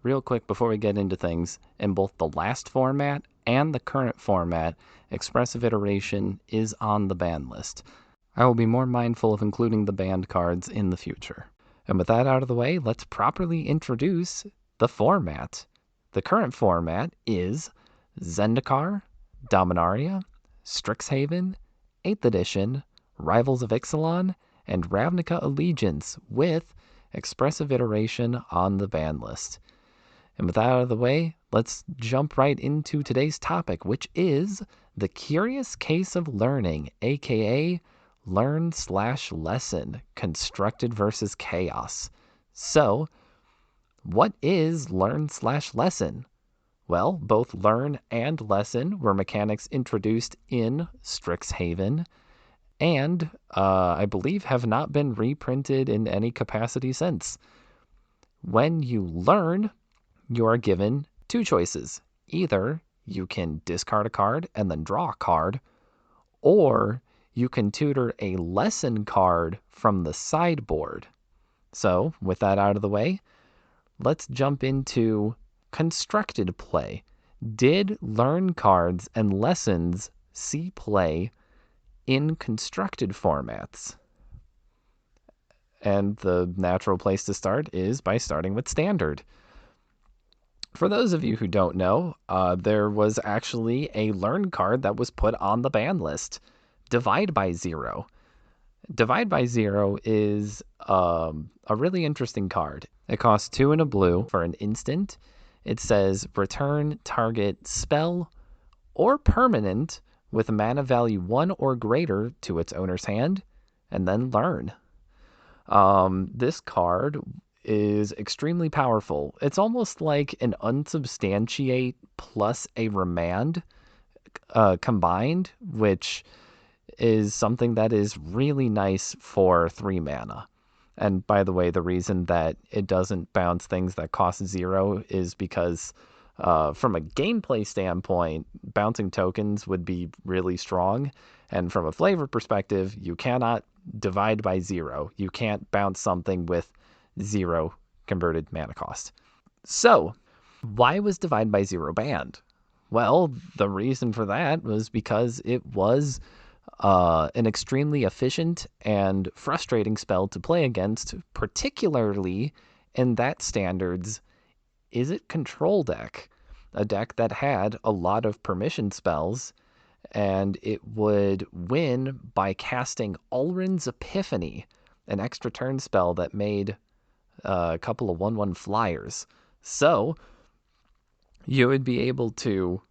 real quick before we get into things, in both the last format and the current format, Expressive Iteration is on the ban list. I will be more mindful of including the banned cards in the future. And with that out of the way, let's properly introduce the format. The current format is Zendikar, Dominaria, Strixhaven, 8th Edition, Rivals of Ixalan, and Ravnica Allegiance with Expressive Iteration on the ban list. And with that out of the way, let's jump right into today's topic, which is the Curious Case of Learning, aka Learn/Lesson, Constructed versus Chaos. So, what is Learn/Lesson? Well, both Learn and Lesson were mechanics introduced in Strixhaven, and I believe have not been reprinted in any capacity since. When you learn, you are given two choices. Either you can discard a card and then draw a card, or you can tutor a lesson card from the sideboard. So, with that out of the way, let's jump into constructed play. Did learn cards and lessons see play in constructed formats? And the natural place to start is by starting with standard. For those of you who don't know, there was actually a learn card that was put on the ban list, Divide by Zero. Divide by Zero is a really interesting card. It costs 2 and a blue for an instant. It says return target spell or permanent with a mana value 1 or greater to its owner's hand, and then learn. This card is extremely powerful. It's almost like an unsubstantiate plus a remand combined, which is something that is really nice for 3 mana. And by the way, the reason that it doesn't bounce things that cost 0 is because from a gameplay standpoint, bouncing tokens would be really strong. And from a flavor perspective, you cannot divide by 0. You can't bounce something with 0 converted mana cost. So, why was Divide by 0 banned? Well, the reason for that was because it was an extremely efficient and frustrating spell to play against, particularly in that standard's Is It Control deck, a deck that had a lot of permission spells, and it would win by casting Alrund's Epiphany, an extra turn spell that made a couple of 1/1 flyers. So you would be able to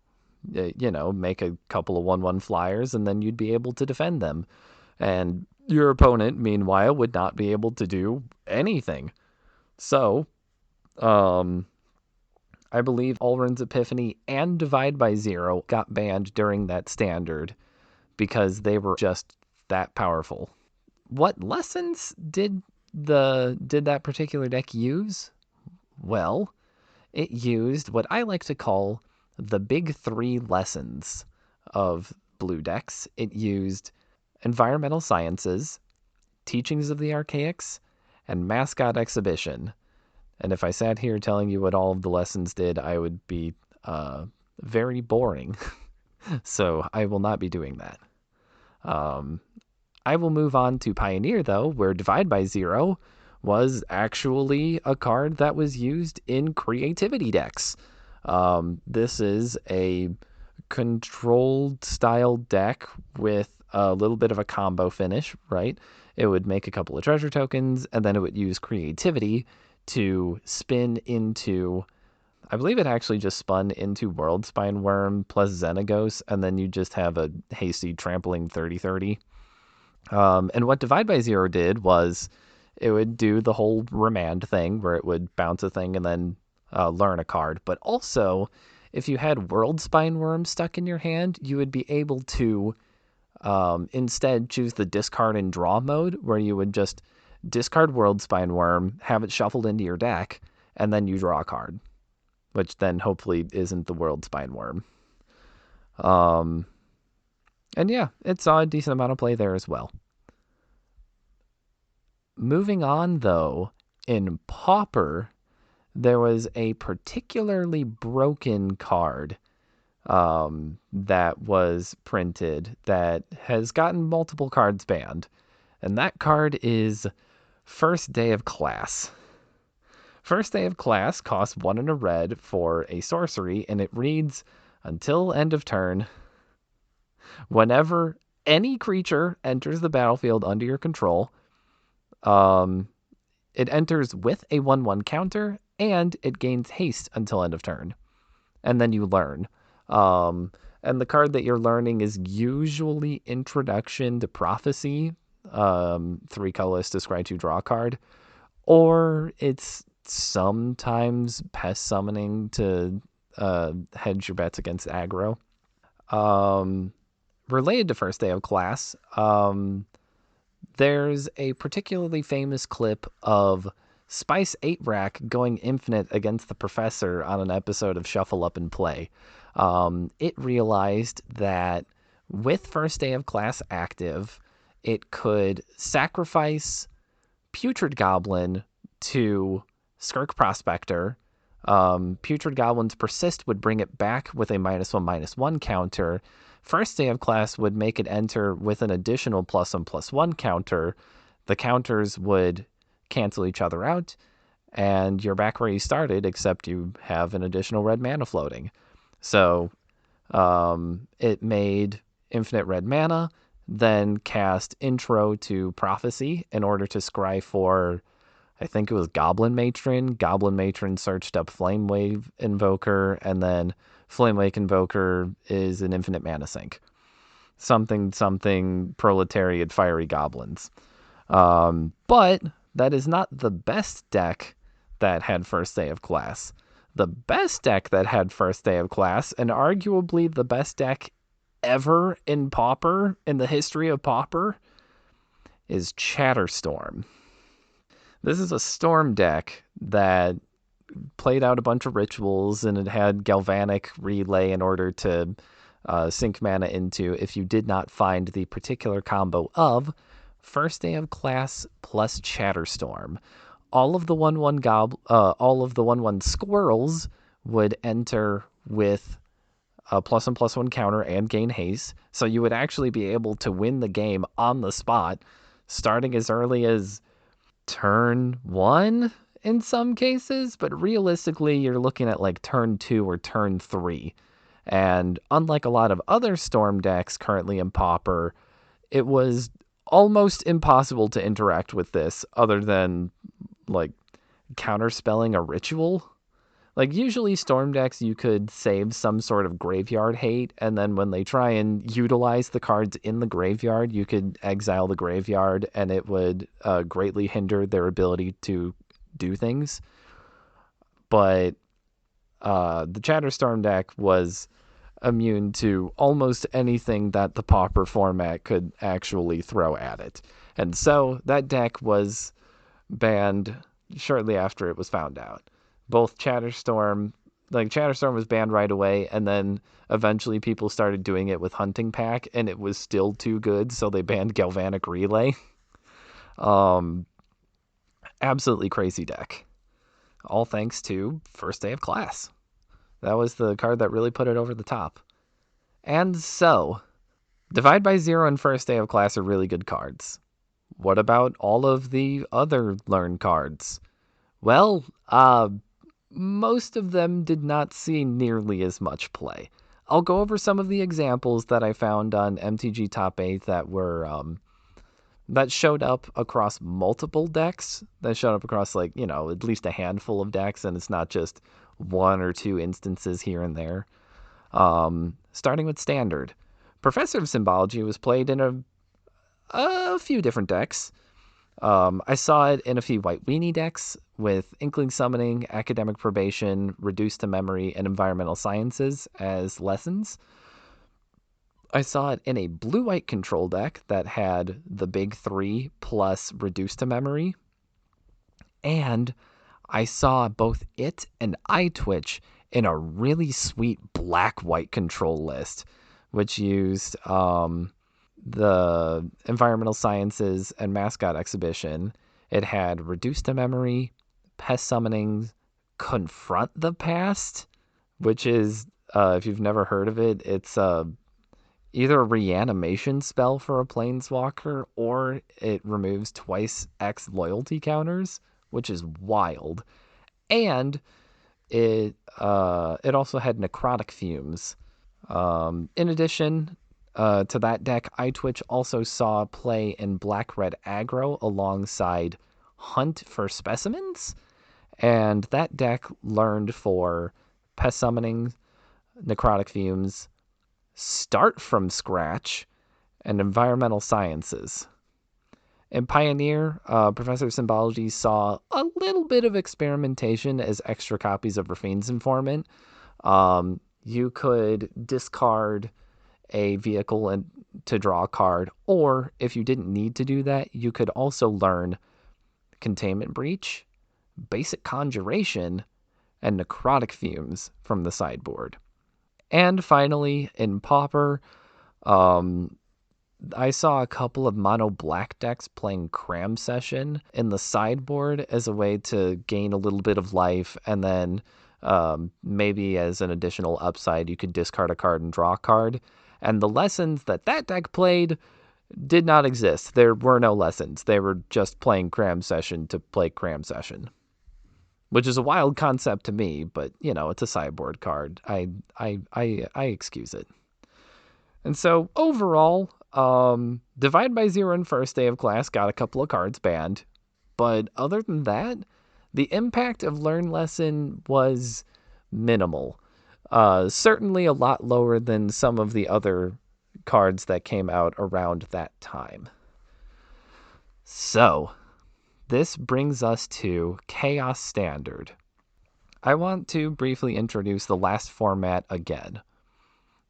make a couple of 1/1 flyers, and then you'd be able to defend them. And your opponent, meanwhile, would not be able to do anything. So, I believe Alrund's Epiphany and Divide by Zero got banned during that standard because they were just that powerful. What lessons did that particular deck use? Well, it used what I like to call the big 3 lessons of blue decks. It used Environmental Sciences, Teachings of the Archaics, and Mascot Exhibition. And if I sat here telling you what all of the lessons did, I would be very boring. So I will not be doing that. I will move on to Pioneer, though, where Divide by Zero was actually a card that was used in creativity decks. This is a controlled style deck with a little bit of a combo finish, right? It would make a couple of treasure tokens, and then it would use creativity to spin into, I believe it actually just spun into Worldspine Worm plus Xenagos, and then you just have a hasty trampling 30/30. And what Divide by Zero did was it would do the whole remand thing where it would bounce a thing and then learn a card. But also, if you had Worldspine Worm stuck in your hand, you would be able to instead choose the discard and draw mode, where you would just discard Worldspine Worm, have it shuffled into your deck, and then you draw a card, which then hopefully isn't the Worldspine Worm. And yeah, it saw a decent amount of play there as well. Moving on, though, in Pauper, there was a particularly broken card that was printed that has gotten multiple cards banned. And that card is First Day of Class. First Day of Class costs 1 and a red for a sorcery, and it reads, until end of turn, whenever any creature enters the battlefield under your control, it enters with a 1/1 counter, and it gains haste until end of turn. And then you learn. And the card that you're learning is usually Introduction to Prophecy, 3 colorless to scry 2 draw card, or it's sometimes Pest Summoning to hedge your bets against aggro. Related to First Day of Class, there's a particularly famous clip of Spice 8 Rack going infinite against the Professor on an episode of Shuffle Up and Play. It realized that with First Day of Class active, it could sacrifice Putrid Goblin to Skirk Prospector. Putrid Goblin's Persist would bring it back with a -1/-1 counter. First Day of Class would make it enter with an additional +1/+1 counter. The counters would cancel each other out, and you're back where you started, except you have an additional red mana floating. So it made infinite red mana, then cast Intro to Prophecy in order to scry for, I think it was Goblin Matron. Goblin Matron searched up Flame Wave Invoker, and then Flame Wake Invoker is an infinite mana sink. Something Proletariat Fiery Goblins. But that is not the best deck that had First Day of Class. The best deck that had First Day of Class, and arguably the best deck ever in Pauper, in the history of Pauper, is Chatterstorm. This is a Storm deck that played out a bunch of rituals, and it had Galvanic Relay in order to sink mana into if you did not find the particular combo of First Day of Class plus Chatterstorm. All of the 1/1 squirrels would enter with a +1/+1 counter and gain haste, so you would actually be able to win the game on the spot, starting as early as turn 1 in some cases, but realistically you're looking at like turn 2 or turn 3. And unlike a lot of other Storm decks currently in Pauper, it was almost impossible to interact with this other than like counterspelling a ritual. Like usually Storm decks, you could save some sort of graveyard hate, and then when they try and utilize the cards in the graveyard, you could exile the graveyard, and it would greatly hinder their ability to do things. But the Chatterstorm deck was immune to almost anything that the Pauper format could actually throw at it. And so that deck was banned shortly after it was found out. Both Chatterstorm was banned right away, and then eventually people started doing it with Hunting Pack, and it was still too good, so they banned Galvanic Relay. Absolutely crazy deck. All thanks to First Day of Class. That was the card that really put it over the top. And so, Divide by Zero and First Day of Class are really good cards. What about all of the other Learn cards? Well, most of them did not see nearly as much play. I'll go over some of the examples that I found on MTG Top 8 that were that showed up across multiple decks. That showed up across at least a handful of decks, and it's not just 1 or 2 instances here and there. Starting with Standard. Professor of Symbology was played in a few different decks. I saw it in a few White Weenie decks with Inkling Summoning, Academic Probation, Reduced to Memory, and Environmental Sciences as lessons. I saw it in a blue-white control deck that had the big 3 plus Reduced to Memory. And I saw both it and iTwitch in a really sweet black-white control list, which used the Environmental Sciences and Mascot Exhibition. It had Reduced to Memory, Pest Summoning, Confront the Past, which is, if you've never heard of it, it's either a reanimation spell for a planeswalker or it removes twice X loyalty counters, which is wild. And it also had Necrotic Fumes. In addition to that deck, iTwitch also saw play in Black-Red Aggro alongside Hunt for Specimens, and that deck learned for Pest Summoning, Necrotic Fumes, Start from Scratch, and Environmental Sciences. In Pioneer, Professor Symbology saw a little bit of experimentation as extra copies of Raffine's Informant. You could discard a vehicle and to draw a card, or if you didn't need to do that, you could also learn Containment Breach, Basic Conjuration, and Necrotic Fumes from the sideboard. And finally, in Pauper, I saw a couple of mono black decks playing Cram Session in the sideboard as a way to gain a little bit of life, and then maybe as an additional upside, you could discard a card and draw a card. And the lessons that deck played did not exist. There were no lessons. They were just playing Cram Session to play Cram Session, which is a wild concept to me, but it's a sideboard card. I excuse it. And so overall, Divide by Zero and First Day of Class got a couple of cards banned, but other than that, the impact of Learn Lesson was minimal. Certainly a lot lower than some of the other cards that came out around that time. So, this brings us to Chaos Standard. I want to briefly introduce the last format again.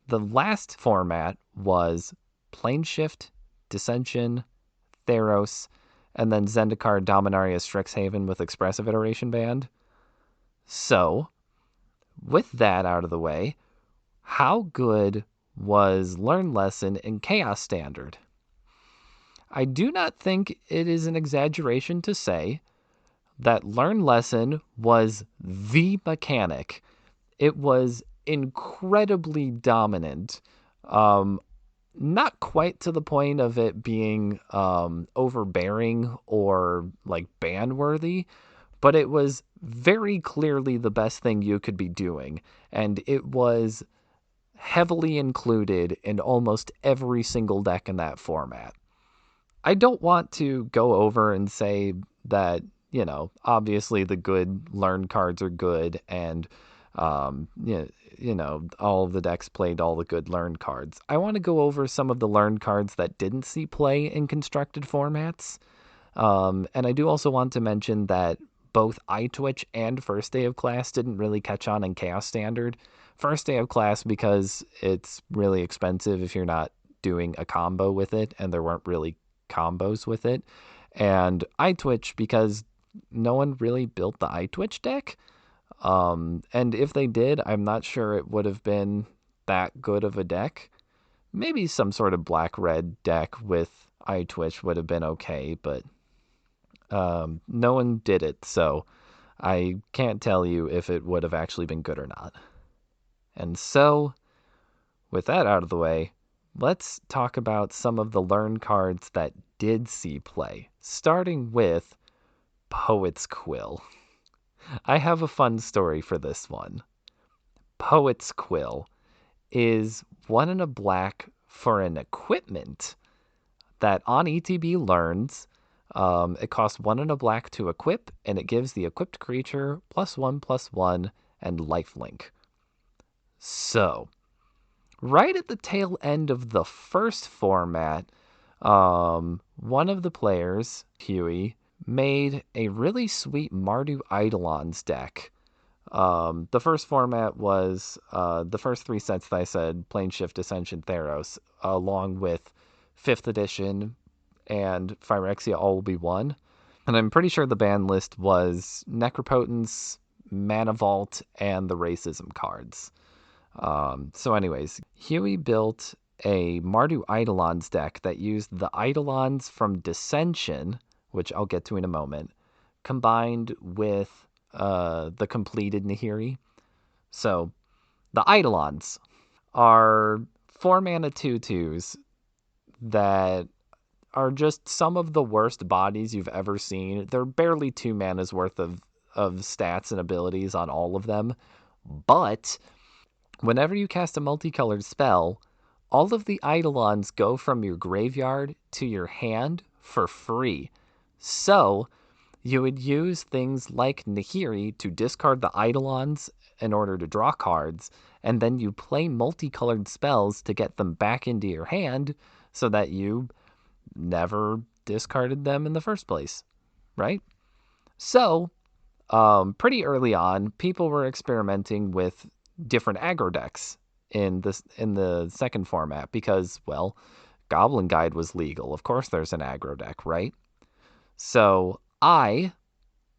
The last format was Planeshift, Dissension, Theros, and then Zendikar, Dominaria, Strixhaven with Expressive Iteration banned. So, with that out of the way, how good was Learn Lesson in Chaos Standard? I do not think it is an exaggeration to say that Learn Lesson was the mechanic. It was incredibly dominant. Not quite to the point of it being overbearing or like ban-worthy, but it was very clearly the best thing you could be doing, and it was heavily included in almost every single deck in that format. I don't want to go over and say that, obviously the good learn cards are good, and all of the decks played all the good learn cards. I want to go over some of the learn cards that didn't see play in constructed formats. And I do also want to mention that both iTwitch and First Day of Class didn't really catch on in Chaos Standard. First Day of Class because it's really expensive if you're not doing a combo with it, and there weren't really combos with it. And iTwitch because no one really built the iTwitch deck. And if they did, I'm not sure it would have been that good of a deck. Maybe some sort of black-red deck with iTwitch would have been okay, but no one did it, so I can't tell you if it would have actually been good or not. And so, with that out of the way, let's talk about some of the learn cards that did see play, starting with Poet's Quill. I have a fun story for this one. Poet's Quill is 1 and a black for an equipment that on ETB learns. It costs 1 and a black to equip, and it gives the equipped creature +1/+1 and lifelink. So, right at the tail end of the first format, one of the players, Huey, made a really sweet Mardu Eidolons deck. The first format was the first 3 sets that I said, Planeshift, Dissension, Theros, along with 5th edition and Phyrexia all will be 1. And I'm pretty sure the ban list was Necropotence, Mana Vault, and the Racism cards. So anyways, Huey built a Mardu Eidolons deck that used the Eidolons from Dissension, which I'll get to in a moment, combined with the completed Nahiri. So the Eidolons are 4-mana 2/2s that are just some of the worst bodies you've ever seen. They're barely 2 mana's worth of stats and abilities on all of them. But whenever you cast a multicolored spell, all of the Eidolons go from your graveyard to your hand for free. So you would use things like Nahiri to discard the Eidolons in order to draw cards, and then you play multicolored spells to get them back into your hand so that you never discarded them in the first place, right? So, pretty early on, people were experimenting with different aggro decks in the second format because, well, Goblin Guide was legal. Of course, there's an aggro deck, right? So I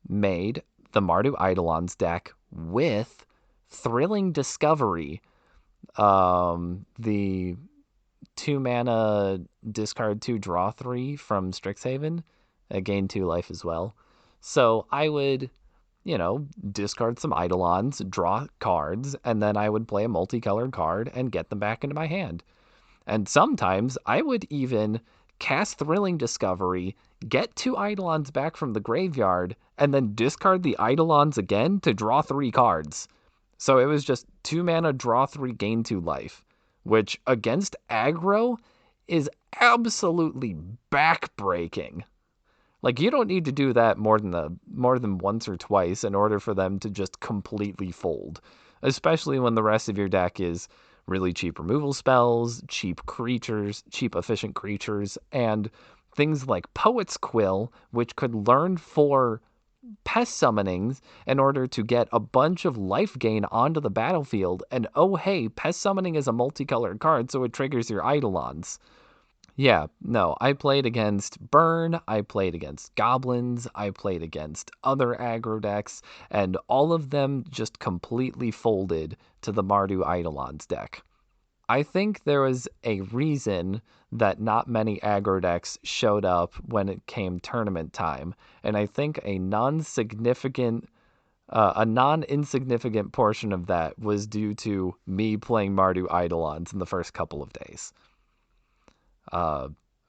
made the Mardu Eidolons deck with Thrilling Discovery, the 2-mana discard 2, draw 3 from Strixhaven, gain 2 life as well. So I would, discard some Eidolons, draw cards, and then I would play a multicolored card and get them back into my hand. And sometimes I would even cast Thrilling Discovery, get 2 Eidolons back from the graveyard, and then discard the Eidolons again to draw 3 cards. So it was just 2-mana, draw 3, gain 2 life, which against aggro is absolutely backbreaking. Like, you don't need to do that more than once or twice in order for them to just completely fold, especially when the rest of your deck is really cheap removal spells, cheap creatures, cheap efficient creatures, and things like Poet's Quill, which could learn for pest summonings in order to get a bunch of life gain onto the battlefield. And oh hey, pest summoning is a multicolored card, so it triggers your Eidolons. Yeah, no, I played against Burn, I played against Goblins, I played against other aggro decks, and all of them just completely folded to the Mardu Eidolons deck. I think there was a reason that not many aggro decks showed up when it came tournament time, and I think a non-insignificant portion of that was due to me playing Mardu Eidolons in the first couple of days.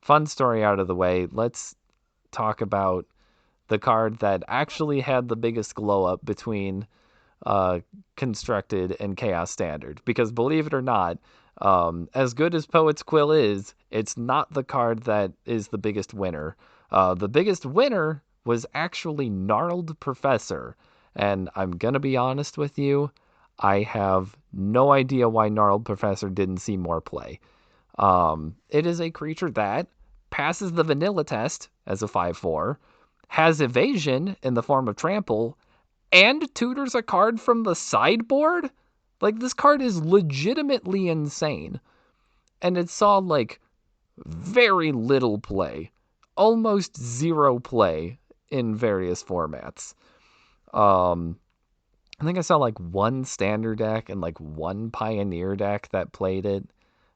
Fun story out of the way. Let's talk about the card that actually had the biggest glow up between Constructed and Chaos Standard. Because believe it or not, as good as Poet's Quill is, it's not the card that is the biggest winner. The biggest winner was actually Gnarled Professor. And I'm going to be honest with you, I have no idea why Gnarled Professor didn't see more play. It is a creature that passes the vanilla test as a 5/4, has evasion in the form of trample, and tutors a card from the sideboard? Like, this card is legitimately insane. And it saw, like, very little play. Almost zero play in various formats. I think I saw, like, one standard deck and, like, one pioneer deck that played it.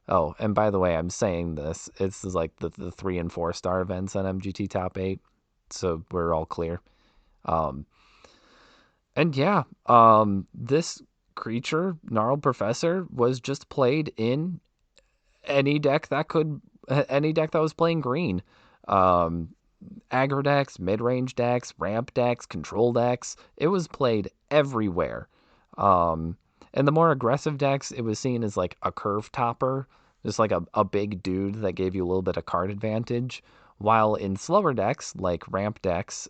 Oh, and by the way, I'm saying this. It's like the 3 and 4 star events on MGT Top 8. So we're all clear. And yeah, this creature, Gnarled Professor, was just played in any deck that was playing green. Aggro decks, mid-range decks, ramp decks, control decks. It was played everywhere. And the more aggressive decks, it was seen as like a curve topper, just like a big dude that gave you a little bit of card advantage. While in slower decks, like ramp decks,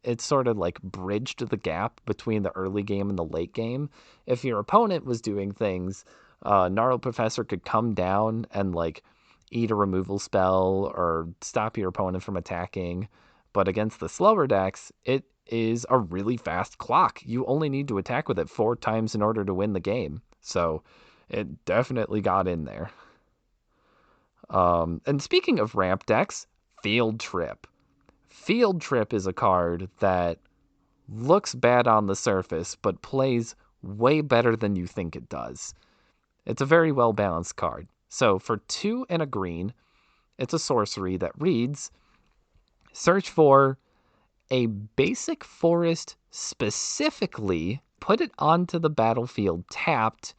it sort of like bridged the gap between the early game and the late game. If your opponent was doing things, Gnarled Professor could come down and like eat a removal spell or stop your opponent from attacking. But against the slower decks, it is a really fast clock. You only need to attack with it 4 times in order to win the game. So it definitely got in there. And speaking of ramp decks, Field Trip. Field Trip is a card that looks bad on the surface, but plays way better than you think it does. It's a very well balanced card. So for 2 and a green, it's a sorcery that reads, search for a basic forest specifically put it onto the battlefield tapped,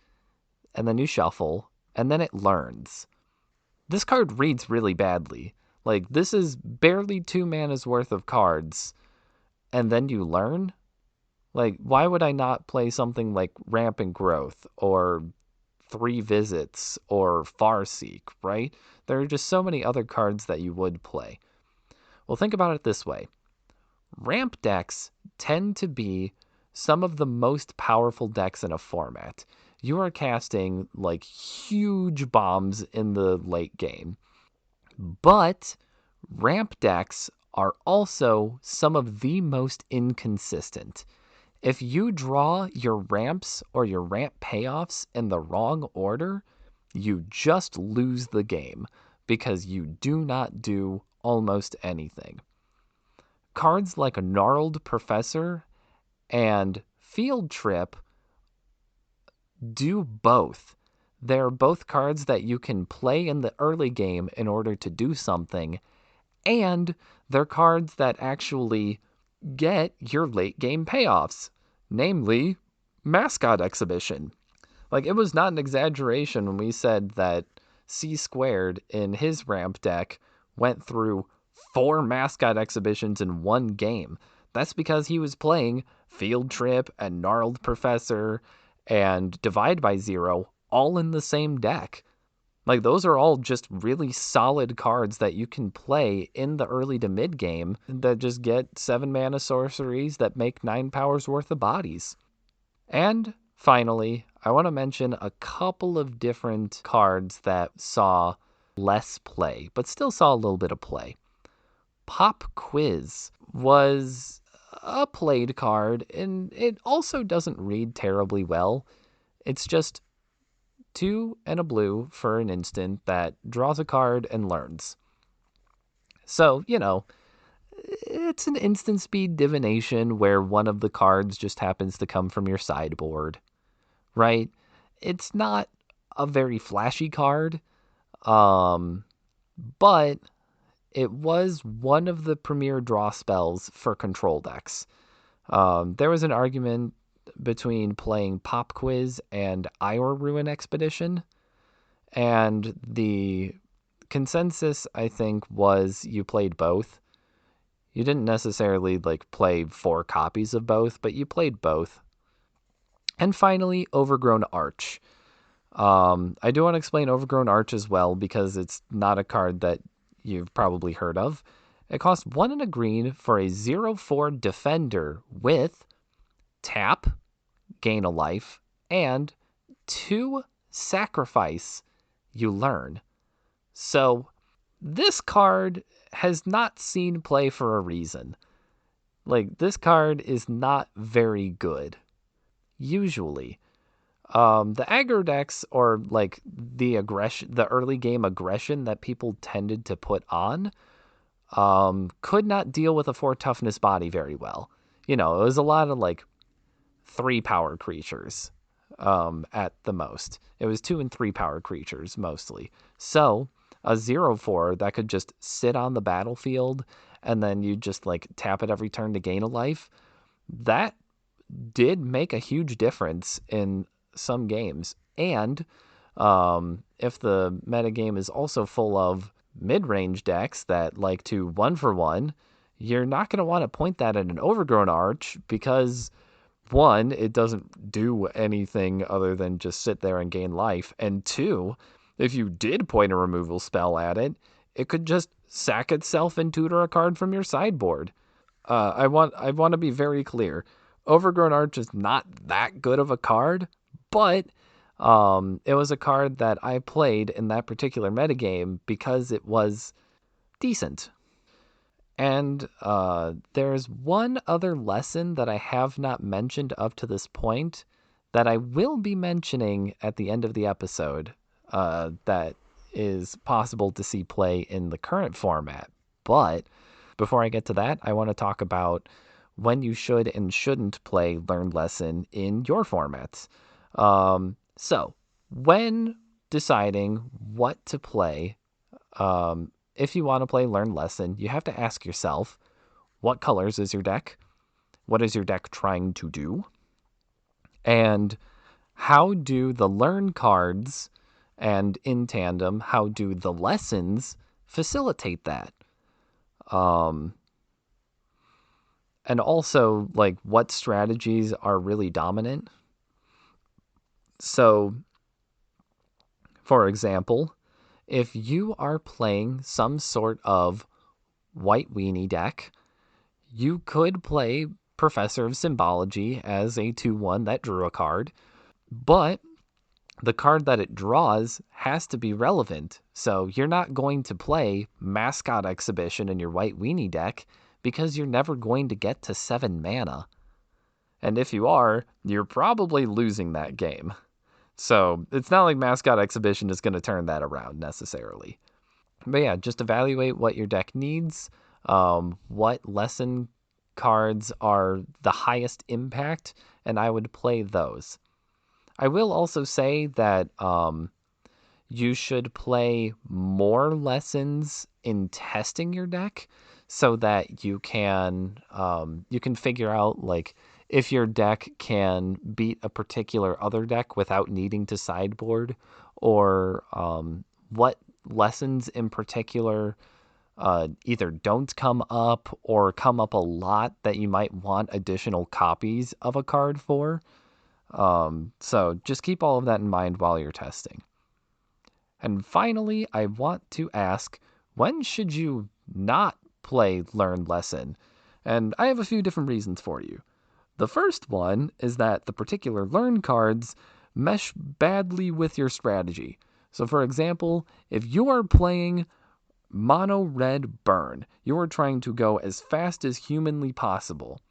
and then you shuffle, and then it learns. This card reads really badly. Like, this is barely 2 mana's worth of cards, and then you learn? Like, why would I not play something like Rampant Growth or 3 Visits or Farseek, right? There are just so many other cards that you would play. Well, think about it this way. Ramp decks tend to be some of the most powerful decks in a format. You are casting like huge bombs in the late game. But ramp decks are also some of the most inconsistent. If you draw your ramps or your ramp payoffs in the wrong order, you just lose the game because you do not do almost anything. Cards like Gnarled Professor and Field Trip do both. They're both cards that you can play in the early game in order to do something, and they're cards that actually get your late game payoffs, namely Mascot Exhibition. Like, it was not an exaggeration when we said that C Squared in his ramp deck went through 4 Mascot Exhibitions in one game. That's because he was playing Field Trip and Gnarled Professor and Divide by Zero all in the same deck. Like, those are all just really solid cards that you can play in the early to mid game that just get 7 mana sorceries that make 9 powers worth of bodies. And finally, I want to mention a couple of different cards that saw less play, but still saw a little bit of play. Pop Quiz was a played card, and it also doesn't read terribly well. It's just 2 and a blue for an instant that draws a card and learns. So, it's an instant speed divination where one of the cards just happens to come from your sideboard, right? It's not a very flashy card, but it was one of the premier draw spells for control decks. There was an argument between playing Pop Quiz and Iour Ruin Expedition, and the consensus, I think, was you played both. You didn't necessarily play 4 copies of both, but you played both. And finally, Overgrown Arch. I do want to explain Overgrown Arch as well because it's not a card that you've probably heard of. It costs 1 and a green for a 0/4 defender with tap, gain a life, and 2 sacrifice, you learn. So this card has not seen play for a reason. Like, this card is not very good, usually. The aggro decks, or the early game aggression that people tended to put on, could not deal with a 4 toughness body very well. It was a lot of 3 power creatures at the most. It was 2 and 3 power creatures mostly. So a 0/4 that could just sit on the battlefield and then you just tap it every turn to gain a life, that did make a huge difference in some games. And if the metagame is also full of mid-range decks that like to 1-for-1, you're not going to want to point that at an Overgrown Arch because, 1, it doesn't do anything other than just sit there and gain life. And 2, if you did point a removal spell at it, it could just sack itself and tutor a card from your sideboard. I want to be very clear. Overgrown Arch is not that good of a card, but it was a card that I played in that particular metagame because it was decent. And there's one other lesson that I have not mentioned up to this point that I will be mentioning at the end of the episode that is possible to see play in the current format. But before I get to that, I want to talk about when you should and shouldn't play Learned Lesson in your formats. So when deciding what to play, if you want to play Learned Lesson, you have to ask yourself, what colors is your deck? what is your deck trying to do? And how do the learn cards and in tandem, how do the lessons facilitate that? And also, like, what strategies are really dominant? So, for example, if you are playing some sort of white weenie deck, you could play Professor of Symbology as a 2/1 that drew a card, but the card that it draws has to be relevant. So you're not going to play Mascot Exhibition in your white weenie deck because you're never going to get to 7 mana. And if you are, you're probably losing that game. So it's not like Mascot Exhibition is going to turn that around necessarily. But yeah, just evaluate what your deck needs, what lesson cards are the highest impact, and I would play those. I will also say that you should play more lessons in testing your deck so that you can figure out like if your deck can beat a particular other deck without needing to sideboard, or what lessons in particular either don't come up or come up a lot that you might want additional copies of a card for. So just keep all of that in mind while you're testing. And finally, I want to ask, when should you not play Learn Lesson? And I have a few different reasons for you. The first one is that the particular Learn cards mesh badly with your strategy. So for example, if you are playing Mono Red Burn, you are trying to go as fast as humanly possible.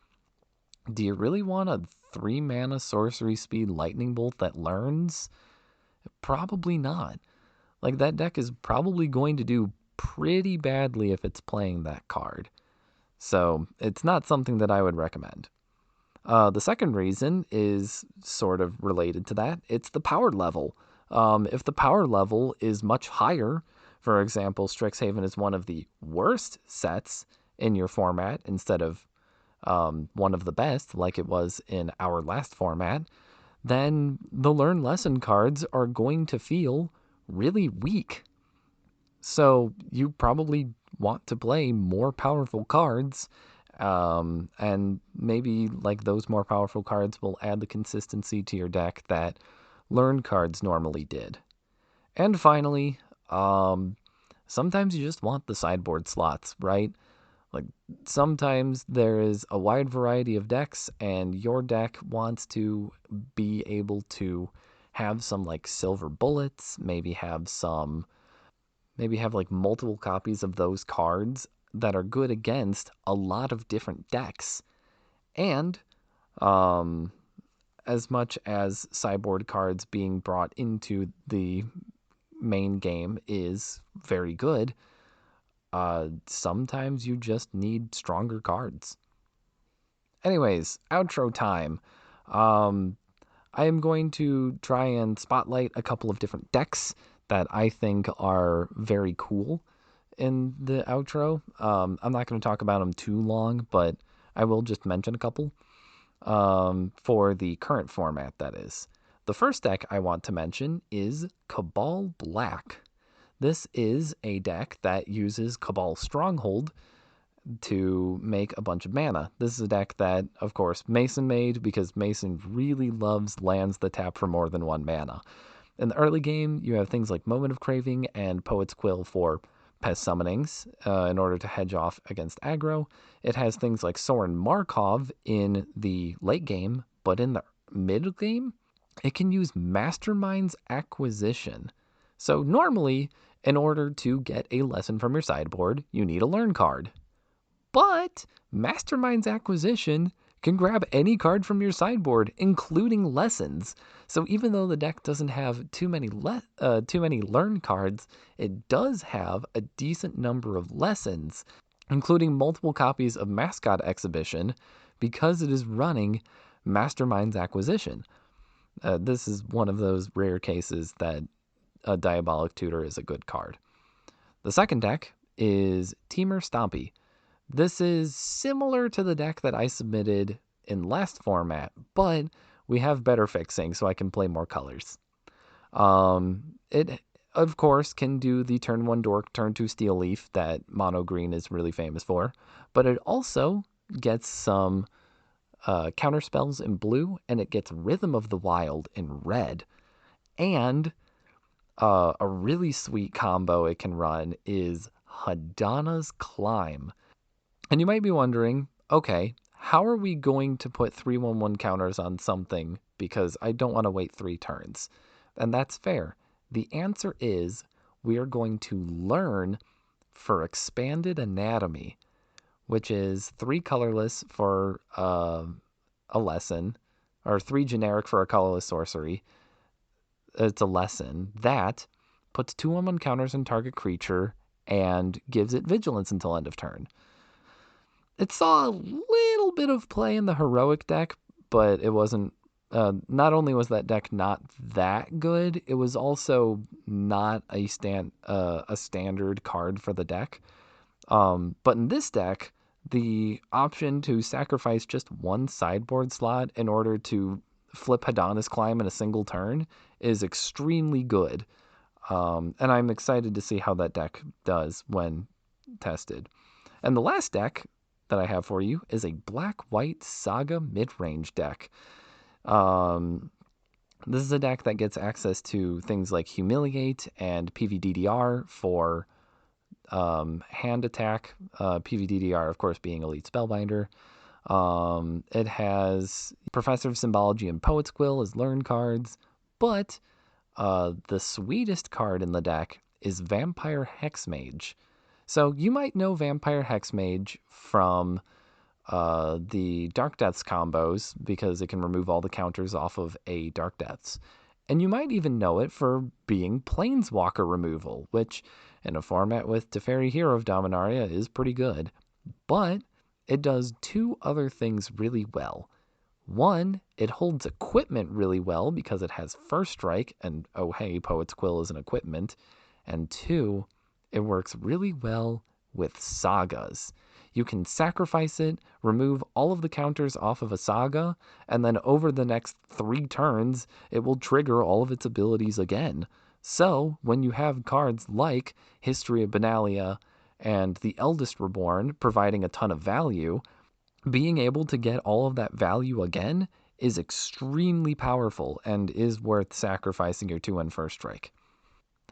Do you really want a 3 mana sorcery speed lightning bolt that learns? Probably not. Like, that deck is probably going to do pretty badly if it's playing that card. So it's not something that I would recommend. The second reason is sort of related to that. It's the power level. If the power level is much higher, for example, Strixhaven is one of the worst sets in your format instead of one of the best, like it was in our last format, then the Learn Lesson cards are going to feel really weak. So you probably want to play more powerful cards, and maybe like those more powerful cards will add the consistency to your deck that Learn cards normally did. And finally, sometimes you just want the sideboard slots, right? Like, sometimes there is a wide variety of decks, and your deck wants to be able to have some like silver bullets, maybe have like multiple copies of those cards that are good against a lot of different decks. And as much as sideboard cards being brought into the main game is very good, sometimes you just need stronger cards. Anyways, outro time. I am going to try and spotlight a couple of different decks that I think are very cool in the outro. I'm not going to talk about them too long, but I will just mention a couple for the current format, that is. The first deck I want to mention is Cabal Black. This is a deck that uses Cabal Stronghold to make a bunch of mana. This is a deck that, of course, Mason made because Mason really loves lands that tap for more than 1 mana. In the early game, you have things like Moment of Craving and Poet's Quill for pest summonings in order to hedge off against aggro. It has things like Sorin Markov in the late game, but in the mid game, it can use Mastermind's Acquisition. So normally, in order to get a lesson from your sideboard, you need a learn card. But Mastermind's Acquisition can grab any card from your sideboard, including lessons. So even though the deck doesn't have too many learn cards, it does have a decent number of lessons, including multiple copies of Mascot Exhibition, because it is running Mastermind's Acquisition. This is one of those rare cases that a Diabolic Tutor is a good card. The second deck is Temur Stompy. This is similar to the deck that I submitted in last format, but we have better fixing so I can play more colors. It, of course, can do the turn 1 Dork, turn 2 Steel Leaf that Mono Green is really famous for, but it also gets some counter spells in blue, and it gets Rhythm of the Wild in red. And a really sweet combo it can run is Hadana's Climb. And you might be wondering, okay, how are we going to put 3/1/1 counters on something because I don't want to wait 3 turns? And that's fair. The answer is we are going to learn for Expanded Anatomy, which is 3 colorless for a lesson, or 3 generic for a colorless sorcery. It's a lesson that puts 2/1 counters on target creature and gives it vigilance until end of turn. It saw a little bit of play in the heroic deck, but it wasn't. Not only was that deck not that good, it was also not a standard card for the deck. But in this deck, the option to sacrifice just 1 sideboard slot in order to flip Hadana's Climb in a single turn is extremely good. And I'm excited to see how that deck does when tested. And the last deck that I have for you is a Black-White Saga mid-range deck. This is a deck that gets access to things like Humiliate and PVDDR for hand attack. PVDDR, of course, being Elite Spellbinder. It has Professor of Symbology and Poet's Quill as learn cards, but the sweetest card in the deck is Vampire Hexmage. So you might know Vampire Hexmage from the Dark Deaths combos because it can remove all the counters off of a Dark Deaths. And you might even know it for being Planeswalker removal, which in a format with Teferi Hero of Dominaria is pretty good. But it does 2 other things really well. 1, it holds equipment really well because it has First Strike, and oh hey, Poet's Quill is an equipment. And 2, it works really well with sagas. You can sacrifice it, remove all of the counters off of a saga, and then over the next 3 turns, it will trigger all of its abilities again. So, when you have cards like History of Benalia and the Eldest Reborn providing a ton of value, being able to get all of that value again is extremely powerful and is worth sacrificing your 2/1 First Strike.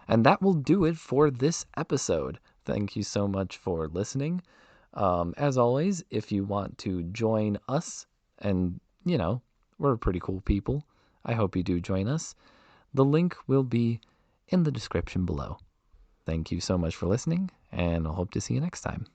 And that will do it for this episode. Thank you so much for listening. As always, if you want to join us, and we're pretty cool people, I hope you do join us. The link will be in the description below. Thank you so much for listening, and I'll hope to see you next time.